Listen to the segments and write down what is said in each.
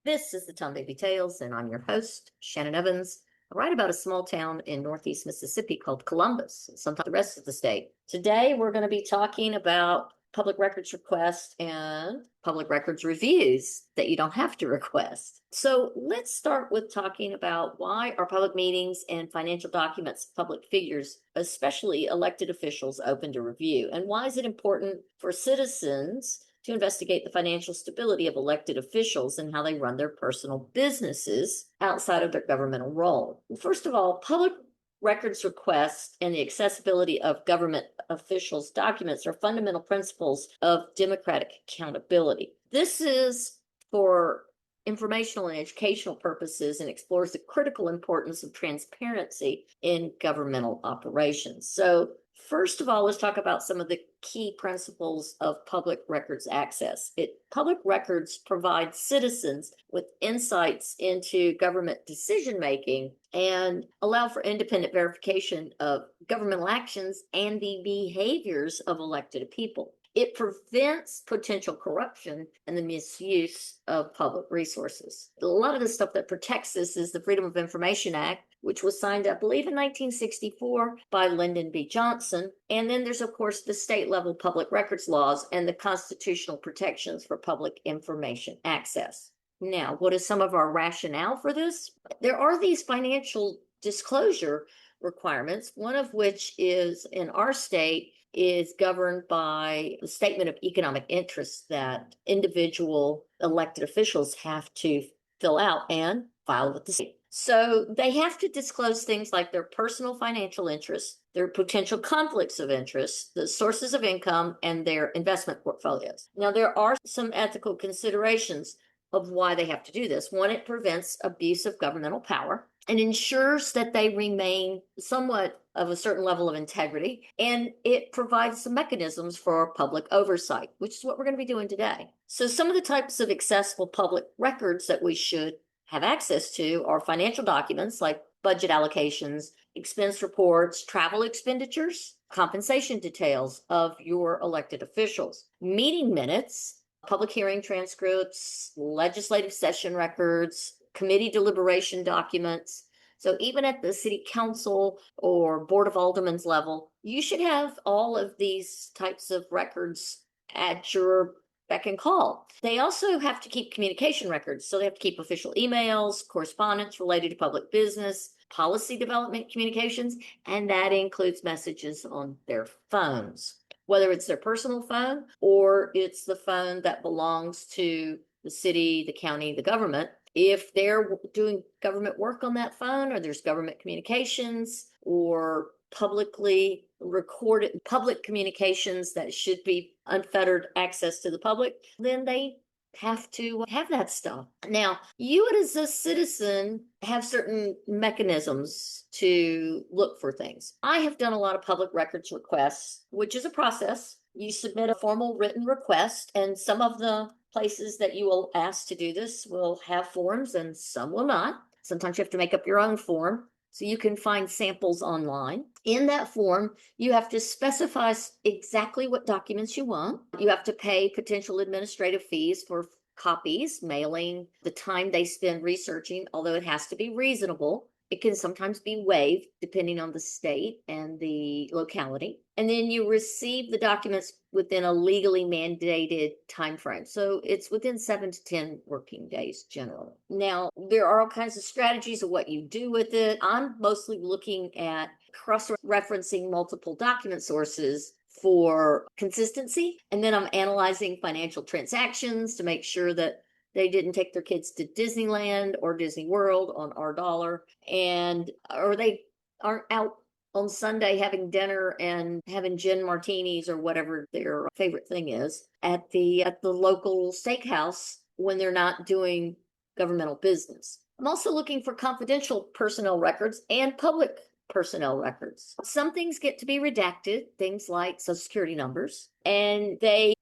This is the Tom Baby Tales, and I'm your host, Shannon Evans. I write about a small town in northeast Mississippi called Columbus, and sometimes the rest of the state. Today, we're going to be talking about public records requests and public records reviews that you don't have to request. So let's start with talking about why are public meetings and financial documents of public figures, especially elected officials, open to review, and why is it important for citizens to investigate the financial stability of elected officials and how they run their personal businesses outside of their governmental role. First of all, public records requests and the accessibility of government officials' documents are fundamental principles of democratic accountability. This is for informational and educational purposes and explores the critical importance of transparency in governmental operations. So first of all, let's talk about some of the key principles of public records access. Public records provide citizens with insights into government decision making and allow for independent verification of governmental actions and the behaviors of elected people. It prevents potential corruption and the misuse of public resources. A lot of the stuff that protects this is the Freedom of Information Act, which was signed, I believe, in 1964 by Lyndon B. Johnson. And then there's, of course, the state level public records laws and the constitutional protections for public information access. Now, what is some of our rationale for this? There are these financial disclosure requirements, one of which is in our state is governed by the statement of economic interest that individual elected officials have to fill out and file with the state. So they have to disclose things like their personal financial interests, their potential conflicts of interest, the sources of income, and their investment portfolios. Now, there are some ethical considerations of why they have to do this. One, it prevents abuse of governmental power and ensures that they remain somewhat of a certain level of integrity, and it provides some mechanisms for public oversight, which is what we're going to be doing today. So some of the types of accessible public records that we should have access to are financial documents like budget allocations, expense reports, travel expenditures, compensation details of your elected officials, meeting minutes, public hearing transcripts, legislative session records, committee deliberation documents. So even at the city council or board of aldermen's level, you should have all of these types of records at your beck and call. They also have to keep communication records. So they have to keep official emails, correspondence related to public business, policy development communications, and that includes messages on their phones, whether it's their personal phone or it's the phone that belongs to the city, the county, the government. If they're doing government work on that phone, or there's government communications or publicly recorded public communications that should be unfettered access to the public, then they have to have that stuff. Now, you as a citizen have certain mechanisms to look for things. I have done a lot of public records requests, which is a process. You submit a formal written request, and some of the places that you will ask to do this will have forms and some will not. Sometimes you have to make up your own form. So you can find samples online. In that form, you have to specify exactly what documents you want. You have to pay potential administrative fees for copies, mailing, the time they spend researching, although it has to be reasonable. It can sometimes be waived depending on the state and the locality. And then you receive the documents within a legally mandated time frame. So it's within 7 to 10 working days generally. Now, there are all kinds of strategies of what you do with it. I'm mostly looking at cross-referencing multiple document sources for consistency. And then I'm analyzing financial transactions to make sure that they didn't take their kids to Disneyland or Disney World on our dollar, or they aren't out on Sunday having dinner and having gin martinis or whatever their favorite thing is at the local steakhouse when they're not doing governmental business. I'm also looking for confidential personnel records and public personnel records. Some things get to be redacted, things like social security numbers, and the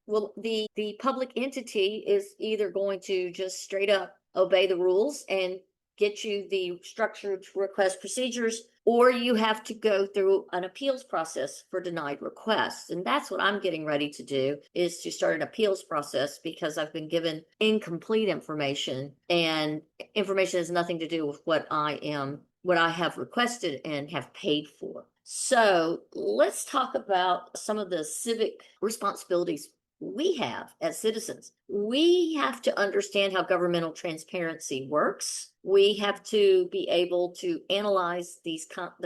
public entity is either going to just straight up obey the rules and get you the structured request procedures, or you have to go through an appeals process for denied requests. And that's what I'm getting ready to do, is to start an appeals process, because I've been given incomplete information, and information has nothing to do with what I have requested and have paid for. So let's talk about some of the civic responsibilities we have as citizens. We have to understand how governmental transparency works. We have to be able to analyze the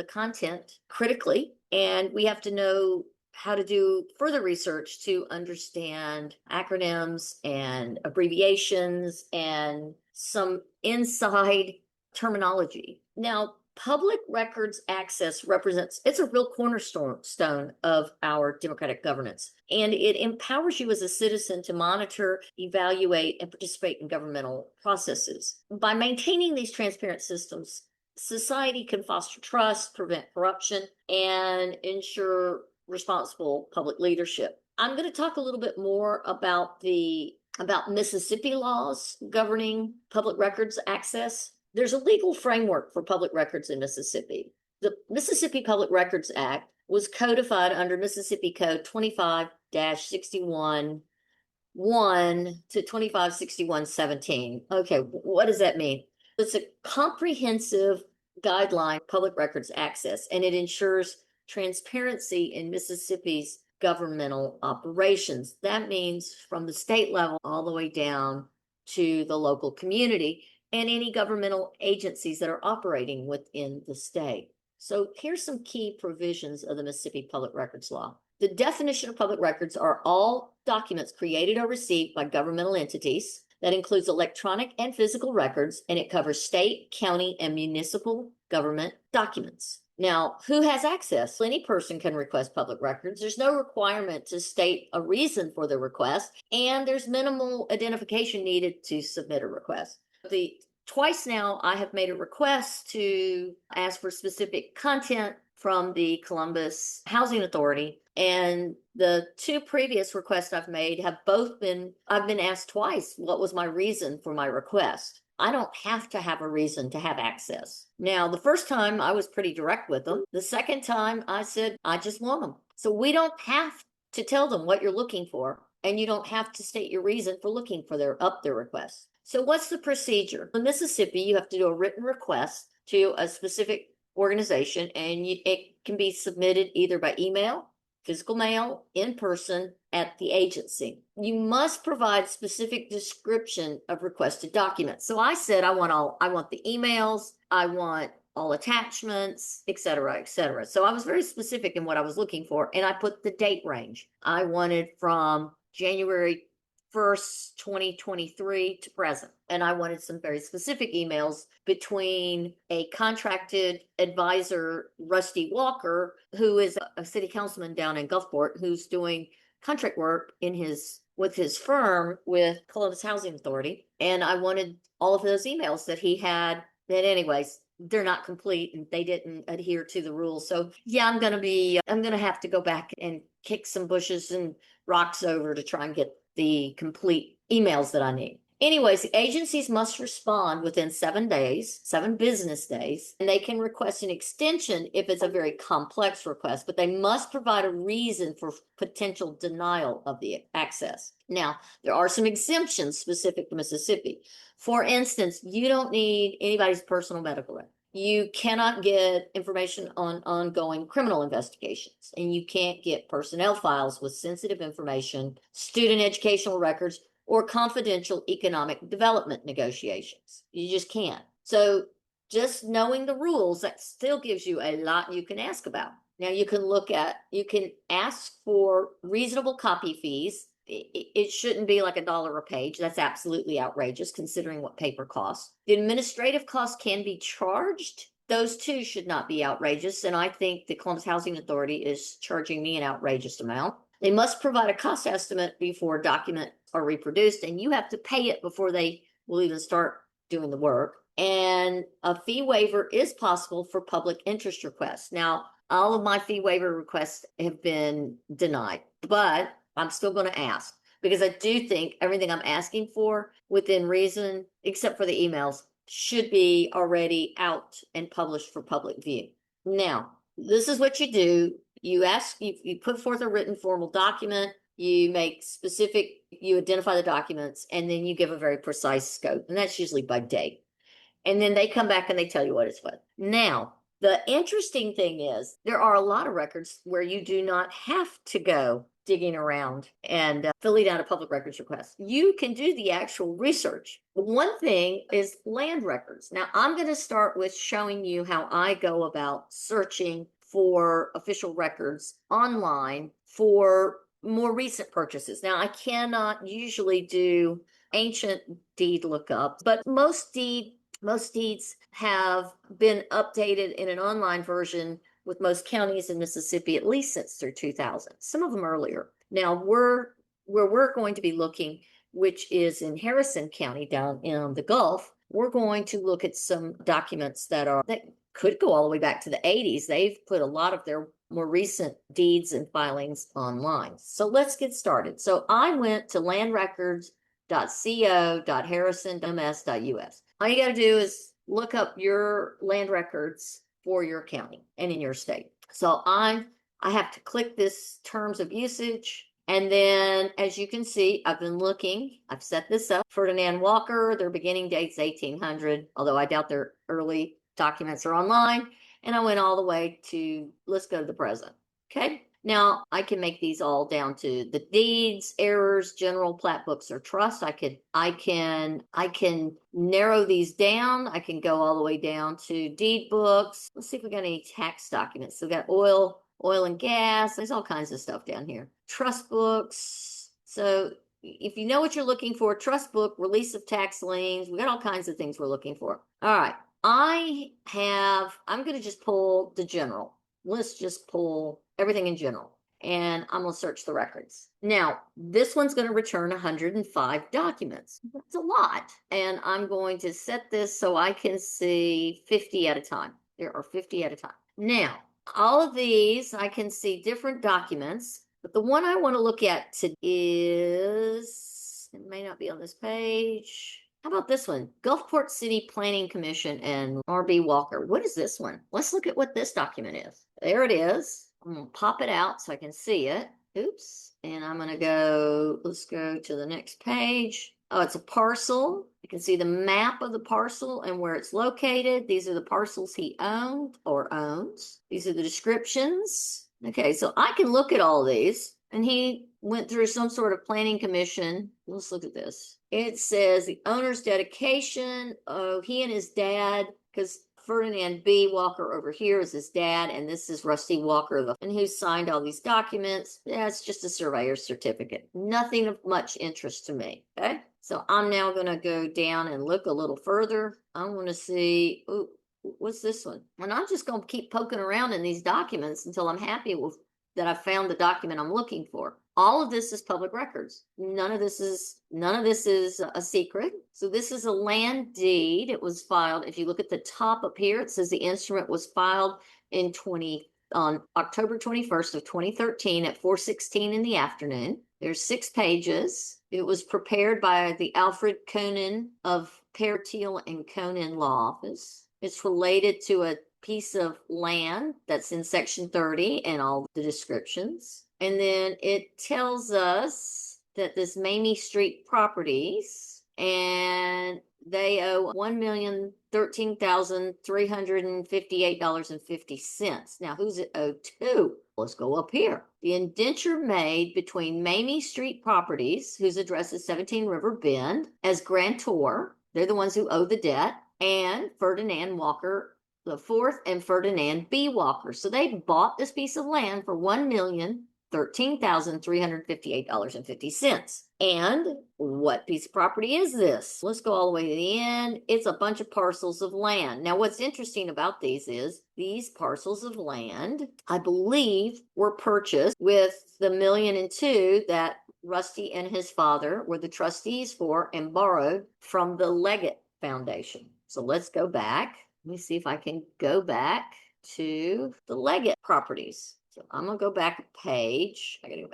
content critically, and we have to know how to do further research to understand acronyms and abbreviations and some inside terminology. Now, public records access it's a real cornerstone of our democratic governance, and it empowers you as a citizen to monitor, evaluate, and participate in governmental processes. By maintaining these transparent systems, society can foster trust, prevent corruption, and ensure responsible public leadership. I'm going to talk a little bit more about Mississippi laws governing public records access. There's a legal framework for public records in Mississippi. The Mississippi Public Records Act was codified under Mississippi Code 25-61 1 to 25-61-17. Okay, what does that mean? It's a comprehensive guideline for public records access, and it ensures transparency in Mississippi's governmental operations. That means from the state level all the way down to the local community and any governmental agencies that are operating within the state. So here's some key provisions of the Mississippi Public Records Law. The definition of public records are all documents created or received by governmental entities. That includes electronic and physical records, and it covers state, county, and municipal government documents. Now, who has access? Any person can request public records. There's no requirement to state a reason for the request, and there's minimal identification needed to submit a request. Twice now, I have made a request to ask for specific content from the Columbus Housing Authority, and the two previous requests I've made I've been asked twice what was my reason for my request. I don't have to have a reason to have access. Now, the first time I was pretty direct with them. The second time I said, I just want them. So we don't have to tell them what you're looking for, and you don't have to state your reason for looking for their request. So what's the procedure? In Mississippi, you have to do a written request to a specific organization, and it can be submitted either by email, physical mail, in person at the agency. You must provide specific description of requested documents. So I said I want the emails, I want all attachments, et cetera, et cetera. So I was very specific in what I was looking for, and I put the date range. I wanted from January 1st, 2023 to present. And I wanted some very specific emails between a contracted advisor, Rusty Walker, who is a city councilman down in Gulfport, who's doing contract work with his firm with Columbus Housing Authority. And I wanted all of those emails that he had. But anyways, they're not complete and they didn't adhere to the rules. So yeah, I'm going to have to go back and kick some bushes and rocks over to try and get the complete emails that I need. Anyways, agencies must respond within 7 business days, and they can request an extension if it's a very complex request, but they must provide a reason for potential denial of the access. Now, there are some exemptions specific to Mississippi. For instance, you don't need anybody's personal medical record. You cannot get information on ongoing criminal investigations, and you can't get personnel files with sensitive information, student educational records, or confidential economic development negotiations. You just can't. So just knowing the rules, that still gives you a lot you can ask about. Now you can ask for reasonable copy fees. It shouldn't be like $1 a page. That's absolutely outrageous considering what paper costs. The administrative costs can be charged. Those too should not be outrageous. And I think the Columbus Housing Authority is charging me an outrageous amount. They must provide a cost estimate before documents are reproduced, and you have to pay it before they will even start doing the work. And a fee waiver is possible for public interest requests. Now, all of my fee waiver requests have been denied, but I'm still going to ask, because I do think everything I'm asking for within reason, except for the emails, should be already out and published for public view. Now, this is what you do. You put forth a written formal document, you make specific, you identify the documents, and then you give a very precise scope. And that's usually by date. And then they come back and they tell you what it's what. Now, the interesting thing is there are a lot of records where you do not have to go digging around and filling out a public records request. You can do the actual research. One thing is land records. Now, I'm going to start with showing you how I go about searching for official records online for more recent purchases. Now, I cannot usually do ancient deed lookup, but most deeds have been updated in an online version with most counties in Mississippi, at least since through 2000, some of them earlier. Now, where we're going to be looking, which is in Harrison County down in the Gulf, we're going to look at some documents that could go all the way back to the 80s. They've put a lot of their more recent deeds and filings online. So let's get started. So I went to landrecords.co.harrison.ms.us. All you got to do is look up your land records for your county and in your state. So I have to click this terms of usage. And then, as you can see, I've been looking. I've set this up. Ferdinand Walker, their beginning date's 1800, although I doubt their early documents are online. And I went all the way to, let's go to the present. Okay. Now I can make these all down to the deeds, errors, general plat books, or trust. I can narrow these down. I can go all the way down to deed books. Let's see if we got any tax documents. So we got oil and gas. There's all kinds of stuff down here. Trust books. So if you know what you're looking for, trust book, release of tax liens, we got all kinds of things we're looking for. All right. I'm going to just pull the general. Let's just pull everything in general, and I'm going to search the records. Now, this one's going to return 105 documents. That's a lot. And I'm going to set this so I can see 50 at a time. There are 50 at a time. Now, all of these, I can see different documents, but the one I want to look at today is, it may not be on this page. How about this one? Gulfport City Planning Commission and R.B. Walker. What is this one? Let's look at what this document is. There it is. I'm going to pop it out so I can see it. Oops. And I'm going to go, let's go to the next page. Oh, it's a parcel. You can see the map of the parcel and where it's located. These are the parcels he owned or owns. These are the descriptions. Okay, so I can look at all these. And he went through some sort of planning commission. Let's look at this. It says the owner's dedication. Oh, he and his dad, because Ferdinand B. Walker over here is his dad, and this is Rusty Walker, and who signed all these documents. Yeah, it's just a surveyor's certificate. Nothing of much interest to me. Okay, so I'm now going to go down and look a little further. I want to see. Ooh, what's this one? And I'm just going to keep poking around in these documents until I'm happy with that I found the document I'm looking for. All of this is public records. None of this is a secret. So this is a land deed. It was filed. If you look at the top up here, it says the instrument was filed on October 21st of 2013 at 4:16 in the afternoon. There's 6 pages. It was prepared by the Alfred Conan of Pear, and Conan Law Office. It's related to a piece of land that's in section 30 and all the descriptions. And then it tells us that this Mamie Street Properties, and they owe $1,013,358.50. Now, who's it owed to? Let's go up here. The indenture made between Mamie Street Properties, whose address is 17 River Bend, as grantor. They're the ones who owe the debt, and Ferdinand Walker the fourth and Ferdinand B. Walker. So they bought this piece of land for $1,013,358.50. And what piece of property is this? Let's go all the way to the end. It's a bunch of parcels of land. Now, what's interesting about these is these parcels of land, I believe, were purchased with the $1.2 million that Rusty and his father were the trustees for and borrowed from the Leggett Foundation. So let's go back. Let me see if I can go back to the Leggett properties. So I'm going to go back a page. I got to go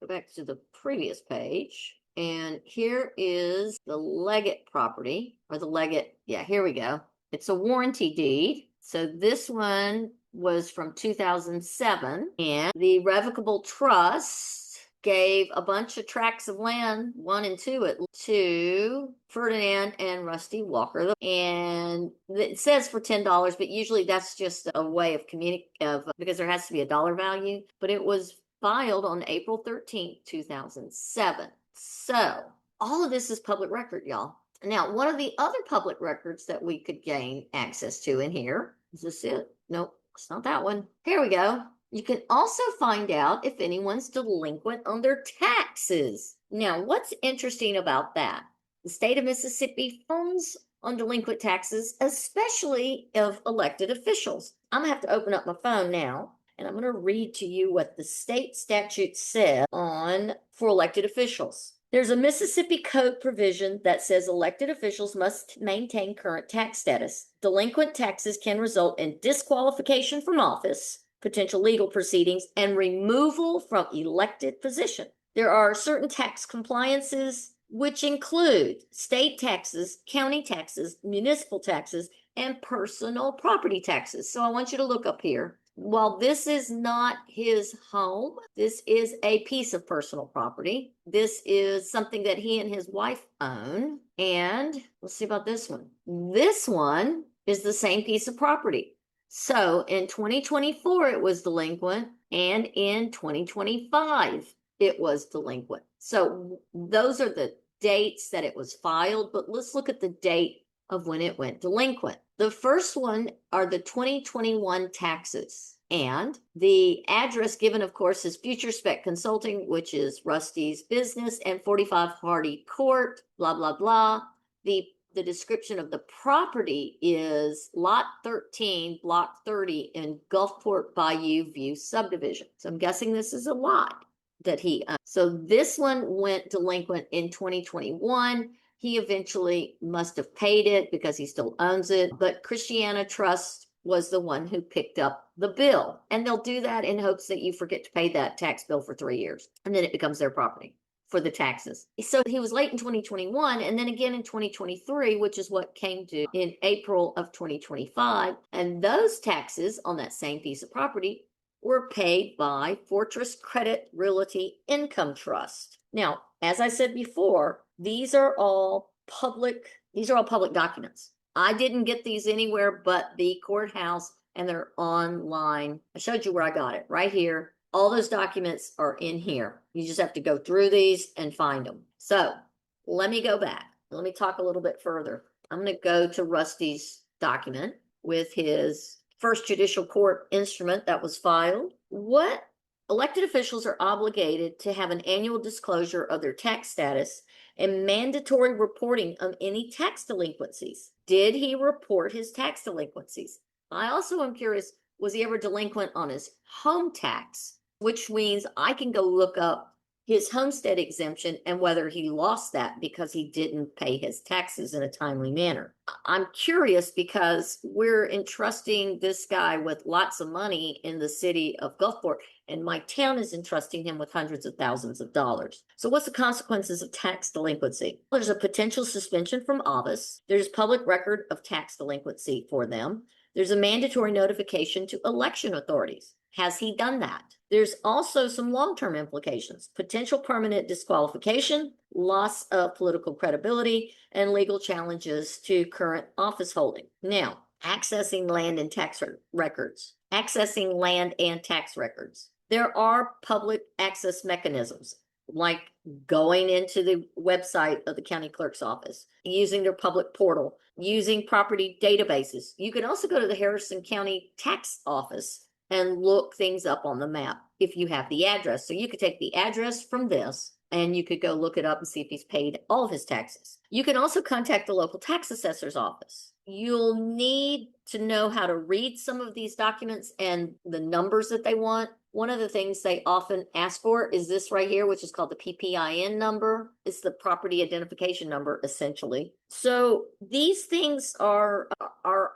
back to the previous page. And here is the Leggett property, or the Leggett. Yeah, here we go. It's a warranty deed. So this one was from 2007, and the Revocable Trust gave a bunch of tracts of land, 1 and 2, to Ferdinand and Rusty Walker. And it says for $10, but usually that's just a way of because there has to be a dollar value. But it was filed on April 13th, 2007. So all of this is public record, y'all. Now, one of the other public records that we could gain access to in here, is this it? Nope, it's not that one. Here we go. You can also find out if anyone's delinquent on their taxes. Now, what's interesting about that? The state of Mississippi phones on delinquent taxes, especially of elected officials. I'm gonna have to open up my phone now, and I'm gonna read to you what the state statute says for elected officials. There's a Mississippi Code provision that says elected officials must maintain current tax status. Delinquent taxes can result in disqualification from office, potential legal proceedings, and removal from elected position. There are certain tax compliances, which include state taxes, county taxes, municipal taxes, and personal property taxes. So I want you to look up here. While this is not his home, this is a piece of personal property. This is something that he and his wife own. And let's see about this one. This one is the same piece of property. So in 2024, it was delinquent, and in 2025, it was delinquent. So those are the dates that it was filed, but let's look at the date of when it went delinquent. The first one are the 2021 taxes. And the address given, of course, is Future Spec Consulting, which is Rusty's business, and 45 Hardy Court, blah, blah, blah. The description of the property is Lot 13, Block 30 in Gulfport Bayou View subdivision. So I'm guessing this is a lot that he owns. So this one went delinquent in 2021. He eventually must have paid it because he still owns it, but Christiana Trust was the one who picked up the bill. And they'll do that in hopes that you forget to pay that tax bill for 3 years, and then it becomes their property for the taxes. So he was late in 2021, and then again in 2023, which is what came due in April of 2025. And those taxes on that same piece of property were paid by Fortress Credit Realty Income Trust. Now, as I said before, these are all public documents. I didn't get these anywhere but the courthouse, and they're online. I showed you where I got it, right here. All those documents are in here. You just have to go through these and find them. So let me go back. Let me talk a little bit further. I'm going to go to Rusty's document with his first judicial court instrument that was filed. What elected officials are obligated to have an annual disclosure of their tax status and mandatory reporting of any tax delinquencies. Did he report his tax delinquencies? I also am curious, was he ever delinquent on his home tax? Which means I can go look up his homestead exemption and whether he lost that because he didn't pay his taxes in a timely manner. I'm curious because we're entrusting this guy with lots of money in the city of Gulfport, and my town is entrusting him with hundreds of thousands of dollars. So what's the consequences of tax delinquency? There's a potential suspension from office. There's public record of tax delinquency for them. There's a mandatory notification to election authorities. Has he done that? There's also some long-term implications: potential permanent disqualification, loss of political credibility, and legal challenges to current office holding. Now, accessing land and tax records. Accessing land and tax records. There are public access mechanisms, like going into the website of the county clerk's office, using their public portal, using property databases. You can also go to the Harrison County Tax Office and look things up on the map if you have the address. So you could take the address from this and you could go look it up and see if he's paid all of his taxes. You can also contact the local tax assessor's office. You'll need to know how to read some of these documents and the numbers that they want. One of the things they often ask for is this right here, which is called the PPIN number. It's the property identification number, essentially. So these things are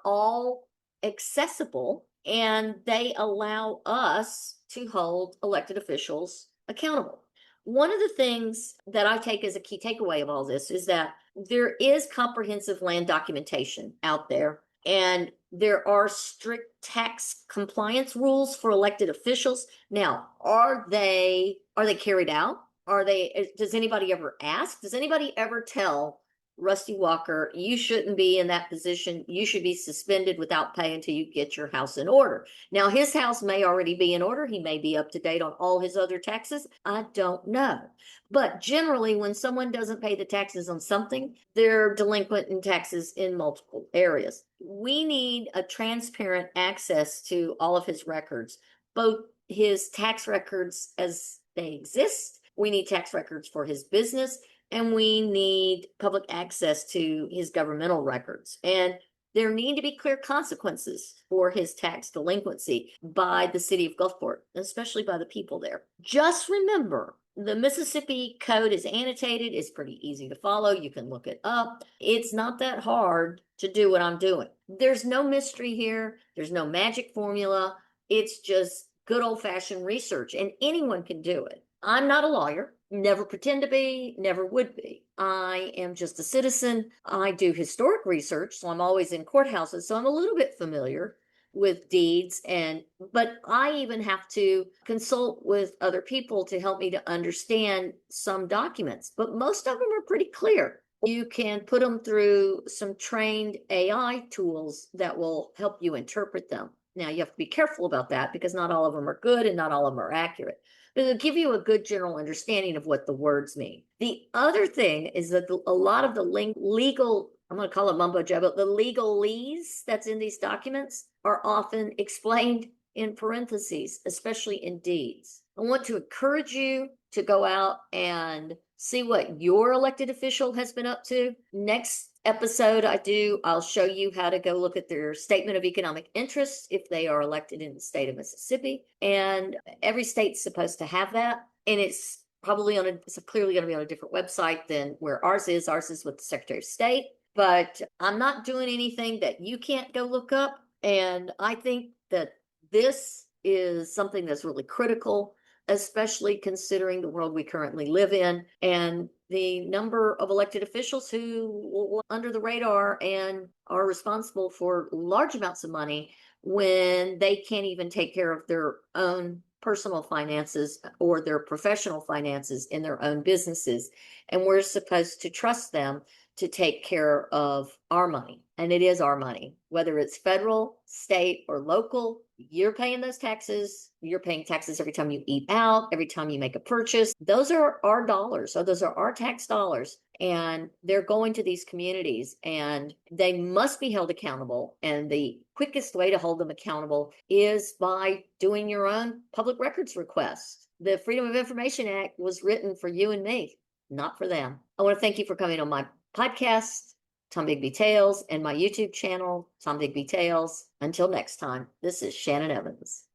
all accessible, and they allow us to hold elected officials accountable. One of the things that I take as a key takeaway of all this is that there is comprehensive land documentation out there. And there are strict tax compliance rules for elected officials. Now, are they carried out? Does anybody ever ask? Does anybody ever tell Rusty Walker, you shouldn't be in that position. You should be suspended without pay until you get your house in order. Now, his house may already be in order. He may be up to date on all his other taxes. I don't know. But generally, when someone doesn't pay the taxes on something, they're delinquent in taxes in multiple areas. We need a transparent access to all of his records, both his tax records as they exist. We need tax records for his business, and we need public access to his governmental records. And there need to be clear consequences for his tax delinquency by the city of Gulfport, especially by the people there. Just remember, the Mississippi Code is annotated. It's pretty easy to follow. You can look it up. It's not that hard to do what I'm doing. There's no mystery here. There's no magic formula. It's just good old-fashioned research, and anyone can do it. I'm not a lawyer, never pretend to be, never would be. I am just a citizen. I do historic research, so I'm always in courthouses, so I'm a little bit familiar with deeds, but I even have to consult with other people to help me to understand some documents, but most of them are pretty clear. You can put them through some trained AI tools that will help you interpret them. Now, you have to be careful about that because not all of them are good and not all of them are accurate, but it'll give you a good general understanding of what the words mean. The other thing is that a lot of the legal, I'm going to call it mumbo jumbo, the legalese that's in these documents are often explained in parentheses, especially in deeds. I want to encourage you to go out and see what your elected official has been up to. Next episode I'll show you how to go look at their statement of economic interest if they are elected in the state of Mississippi. And every state's supposed to have that. And it's clearly going to be on a different website than where ours is. Ours is with the Secretary of State. But I'm not doing anything that you can't go look up. And I think that this is something that's really critical, especially considering the world we currently live in and the number of elected officials who are under the radar and are responsible for large amounts of money when they can't even take care of their own personal finances or their professional finances in their own businesses. And we're supposed to trust them to take care of our money. And it is our money, whether it's federal, state, or local. You're paying those taxes. You're paying taxes every time you eat out, every time you make a purchase. Those are our dollars. So those are our tax dollars. And they're going to these communities and they must be held accountable. And the quickest way to hold them accountable is by doing your own public records request. The Freedom of Information Act was written for you and me, not for them. I want to thank you for coming on my podcast, Tom Digby Tales, and my YouTube channel, Tom Digby Tales. Until next time, this is Shannon Evans.